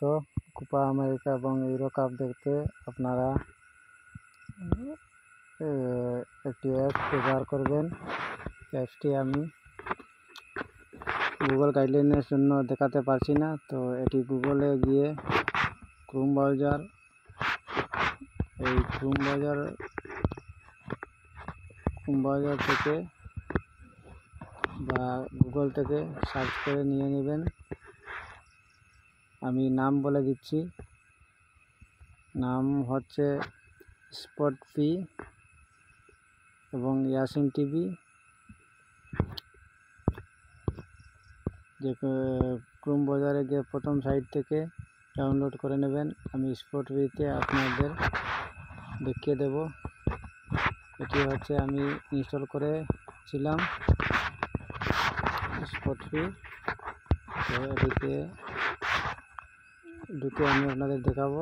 তো Copa America এবং euro cup দেখতে আপনারা একটি অ্যাপ ব্যবহার করবেন। অ্যাপসটি আমি গুগল গাইডলাইনের জন্য দেখাতে পারছি না, তো এটি গুগলে গিয়ে ক্রোম ব্রাউজার থেকে বা গুগল থেকে সার্চ করে নিয়ে নেবেন। আমি নাম বলে দিচ্ছি, নাম হচ্ছে স্পটফি এবং ইয়াসিন টিভি। যে ক্রোম ব্রাউজারে গিয়ে প্রথম সাইট থেকে ডাউনলোড করে নেবেন। আমি স্পটফিতে আপনাদের দেখিয়ে দেব। এটি হচ্ছে আমি ইনস্টল করেছিলাম স্পটফি। তো এটিতে ঢুকে আমি আপনাদের দেখাবো।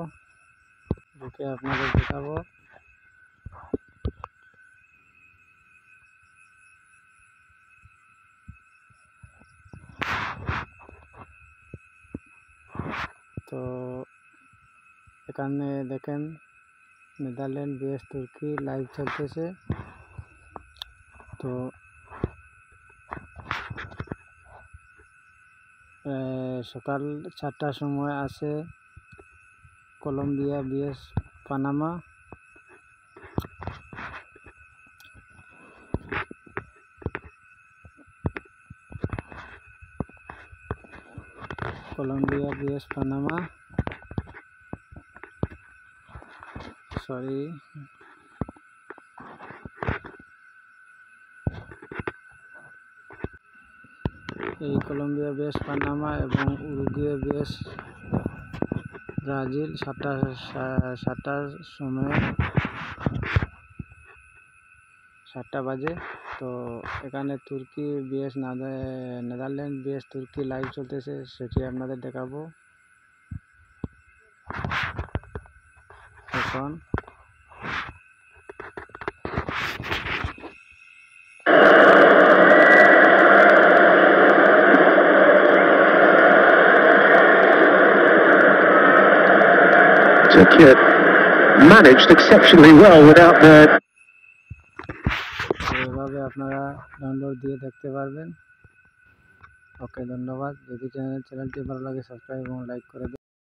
তো এখানে দেখেন নেদারল্যান্ড vs তুর্কি লাইভ চলতেছে। তো সকাল 4টার সময় আছে কলম্বিয়া vs পানামা। এই কলম্বিয়া vs পানামা এবং উরুগুয়ে vs ব্রাজিল 7টার সময় 7টা বাজে। তো এখানে তুর্কি vs নেদারল্যান্ড vs তুর্কি লাইভ চলতেছে, সেটি আপনাদের দেখাবো এখন। Turkey managed exceptionally well without the এভাবে আপনারা ডাউনলোড দিয়ে দেখতে পারবেন। ওকে, ধন্যবাদ। যদি চ্যানেলটি ভালো লাগে সাবস্ক্রাইব এবং লাইক করে দেবেন।